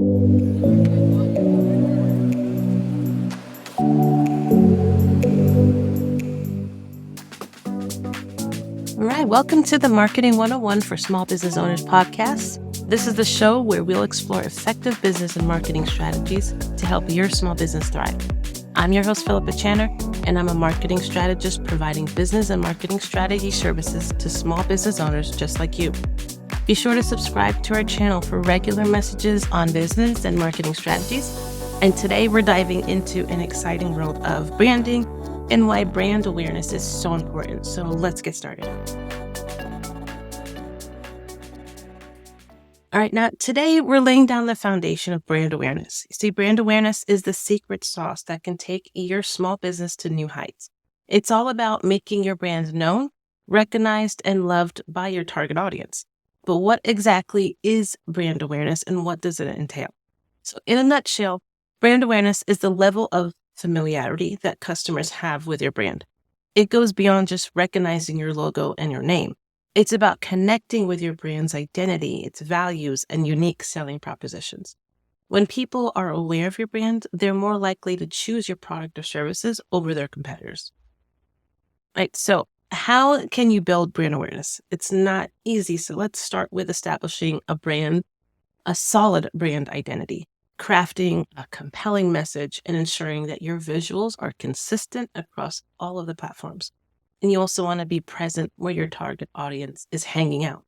All right, welcome to the Marketing 101 for Small Business Owners podcast. This is the show where we'll explore effective business and marketing strategies to help your small business thrive. I'm your host, Philippa Channer, and I'm a marketing strategist providing business and marketing strategy services to small business owners just like you. Be sure to subscribe to our channel for regular messages on business and marketing strategies. And today we're diving into an exciting world of branding and why brand awareness is so important. So let's get started. All right, now today we're laying down the foundation of brand awareness. You see, brand awareness is the secret sauce that can take your small business to new heights. It's all about making your brand known, recognized, and loved by your target audience. But what exactly is brand awareness and what does it entail? So in a nutshell, brand awareness is the level of familiarity that customers have with your brand. It goes beyond just recognizing your logo and your name. It's about connecting with your brand's identity, its values, and unique selling propositions. When people are aware of your brand, they're more likely to choose your product or services over their competitors. Right? So how can you build brand awareness? It's not easy. So let's start with establishing a solid brand identity, crafting a compelling message, and ensuring that your visuals are consistent across all of the platforms. And you also want to be present where your target audience is hanging out,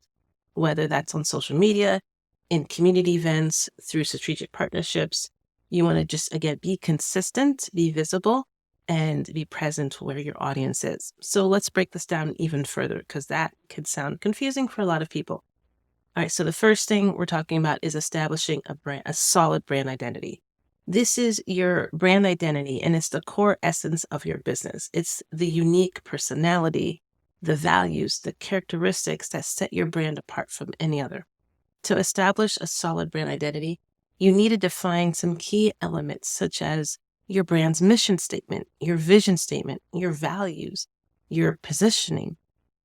whether that's on social media, in community events, through strategic partnerships. You want to just, again, be consistent, be visible, and be present where your audience is. So let's break this down even further because that could sound confusing for a lot of people. All right, so the first thing we're talking about is establishing a solid brand identity. This is your brand identity, and it's the core essence of your business. It's the unique personality, the values, the characteristics that set your brand apart from any other. To establish a solid brand identity, you need to define some key elements such as your brand's mission statement, your vision statement, your values, your positioning.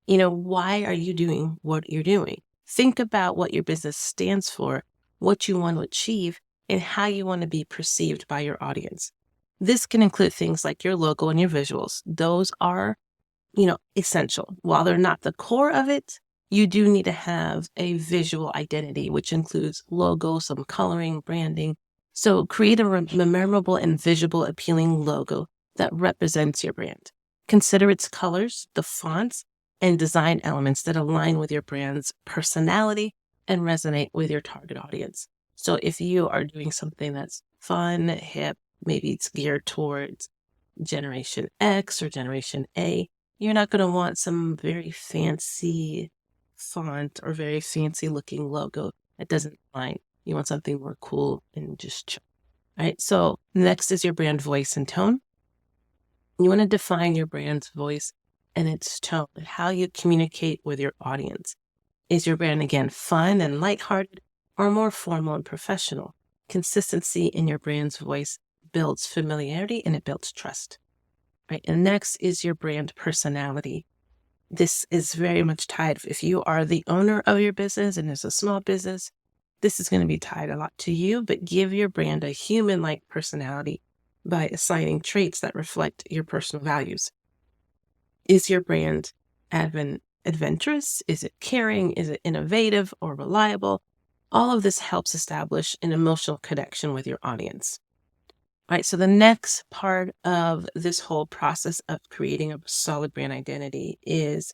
Why are you doing what you're doing? Think about what your business stands for, what you want to achieve, and how you want to be perceived by your audience. This can include things like your logo and your visuals. Those are, essential. While they're not the core of it, you do need to have a visual identity, which includes logo, some coloring, branding. So create a memorable and visual appealing logo that represents your brand. Consider its colors, the fonts, and design elements that align with your brand's personality and resonate with your target audience. So if you are doing something that's fun, hip, maybe it's geared towards Generation X or Generation A, you're not going to want some very fancy font or very fancy looking logo that doesn't align. You want something more cool and just chill. All right. So next is your brand voice and tone. You want to define your brand's voice and its tone, how you communicate with your audience. Is your brand, again, fun and lighthearted or more formal and professional? Consistency in your brand's voice builds familiarity and it builds trust. Right. And next is your brand personality. This is very much tied. If you are the owner of your business and it's a small business, this is going to be tied a lot to you, but give your brand a human-like personality by assigning traits that reflect your personal values. Is your brand adventurous? Is it caring? Is it innovative or reliable? All of this helps establish an emotional connection with your audience. All right, so the next part of this whole process of creating a solid brand identity is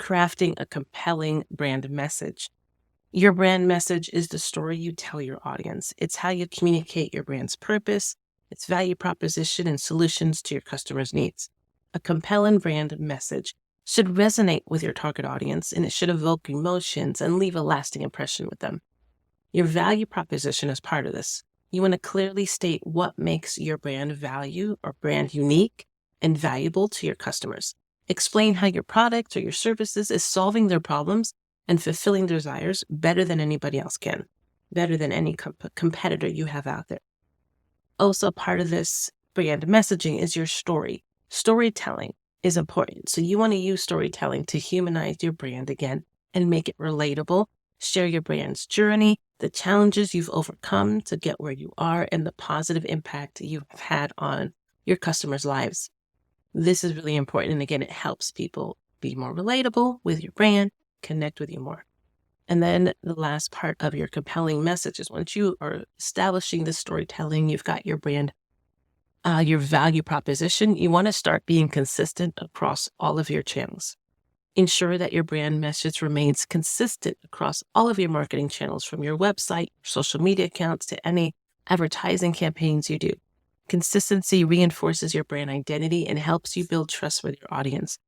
crafting a compelling brand message. Your brand message is the story you tell your audience. It's how you communicate your brand's purpose, its value proposition, and solutions to your customers' needs. A compelling brand message should resonate with your target audience, and it should evoke emotions and leave a lasting impression with them. Your value proposition is part of this. You want to clearly state what makes your brand value or brand unique and valuable to your customers. Explain how your product or your services is solving their problems and fulfilling their desires better than anybody else can, better than any competitor you have out there. Also, part of this brand messaging is your story. Storytelling is important. So you want to use storytelling to humanize your brand again and make it relatable Share your brand's journey, the challenges you've overcome to get where you are, and the positive impact you've had on your customers' lives. This is really important. And again, it helps people be more relatable with your brand, connect with you more. And then the last part of your compelling message is once you are establishing the storytelling, you've got your brand, your value proposition, you want to start being consistent across all of your channels. Ensure that your brand message remains consistent across all of your marketing channels, from your website, social media accounts, to any advertising campaigns you do. Consistency reinforces your brand identity and helps you build trust with your audience.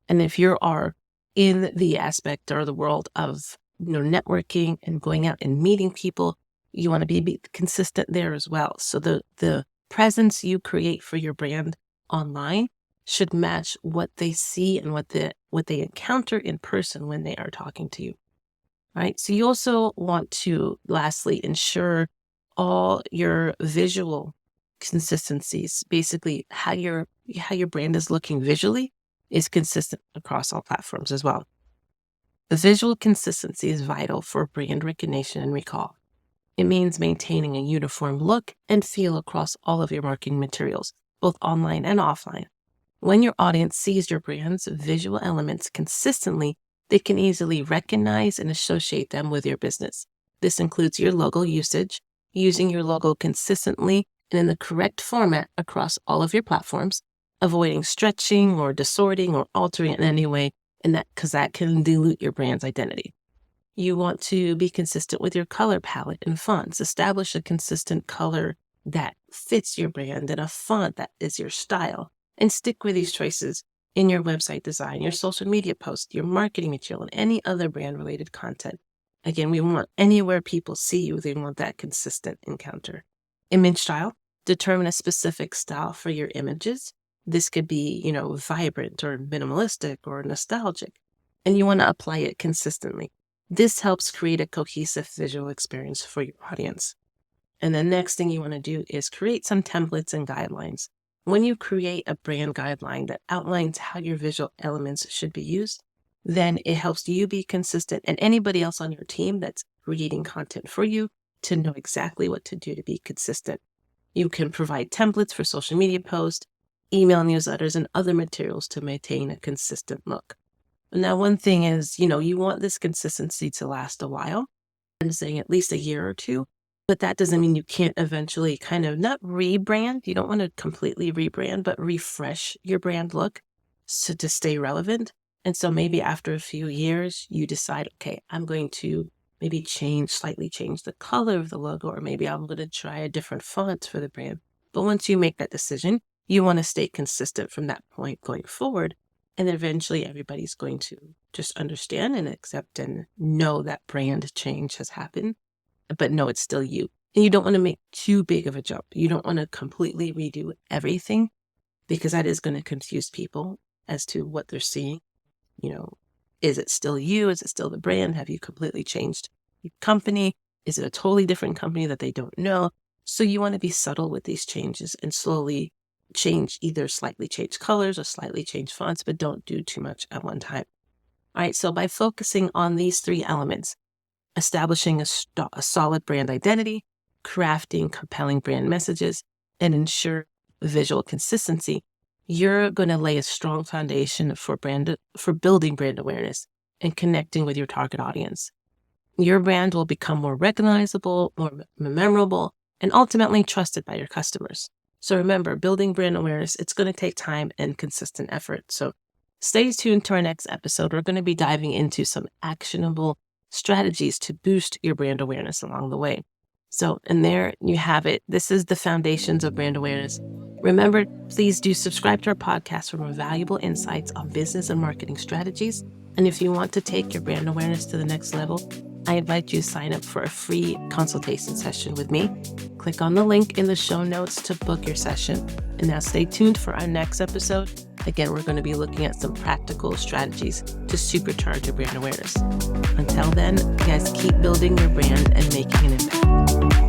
And if you are in the aspect or the world of networking and going out and meeting people, you want to be consistent there as well. So the presence you create for your brand online should match what they see and what they encounter in person when they are talking to you. All right. So you also want to lastly ensure all your visual consistencies, basically how your brand is looking visually, is consistent across all platforms as well. The visual consistency is vital for brand recognition and recall. It means maintaining a uniform look and feel across all of your marketing materials, both online and offline. When your audience sees your brand's visual elements consistently, they can easily recognize and associate them with your business. This includes your logo usage, using your logo consistently and in the correct format across all of your platforms, avoiding stretching or distorting or altering it in any way, because that can dilute your brand's identity. You want to be consistent with your color palette and fonts. Establish a consistent color that fits your brand and a font that is your style. And stick with these choices in your website design, your social media posts, your marketing material, and any other brand-related content. Again, we want anywhere people see you, they want that consistent encounter. Image style. Determine a specific style for your images. This could be, vibrant or minimalistic or nostalgic, and you want to apply it consistently. This helps create a cohesive visual experience for your audience. And the next thing you want to do is create some templates and guidelines. When you create a brand guideline that outlines how your visual elements should be used, then it helps you be consistent and anybody else on your team that's creating content for you to know exactly what to do to be consistent. You can provide templates for social media posts, email newsletters, and other materials to maintain a consistent look. Now, one thing is, you want this consistency to last a while. I'm saying at least a year or two, but that doesn't mean you can't eventually kind of not rebrand. You don't want to completely rebrand, but refresh your brand look to stay relevant. And so maybe after a few years, you decide, okay, I'm going to maybe slightly change the color of the logo, or maybe I'm going to try a different font for the brand. But once you make that decision, you want to stay consistent from that point going forward. And eventually everybody's going to just understand and accept and know that brand change has happened, but no, it's still you. And you don't want to make too big of a jump. You don't want to completely redo everything, because that is going to confuse people as to what they're seeing. Is it still you? Is it still the brand? Have you completely changed your company? Is it a totally different company that they don't know? So you want to be subtle with these changes and slowly either slightly change colors or slightly change fonts, but don't do too much at one time. All right, so by focusing on these three elements, establishing a solid brand identity, crafting compelling brand messages, and ensure visual consistency, you're going to lay a strong foundation for building brand awareness and connecting with your target audience. Your brand will become more recognizable, more memorable, and ultimately trusted by your customers. So remember, building brand awareness, it's going to take time and consistent effort. So stay tuned to our next episode. We're going to be diving into some actionable strategies to boost your brand awareness along the way. So, and there you have it. This is the foundations of brand awareness. Remember, please do subscribe to our podcast for more valuable insights on business and marketing strategies. And if you want to take your brand awareness to the next level, I invite you to sign up for a free consultation session with me. Click on the link in the show notes to book your session. And now stay tuned for our next episode. Again, we're going to be looking at some practical strategies to supercharge your brand awareness. Until then, you guys keep building your brand and making an impact.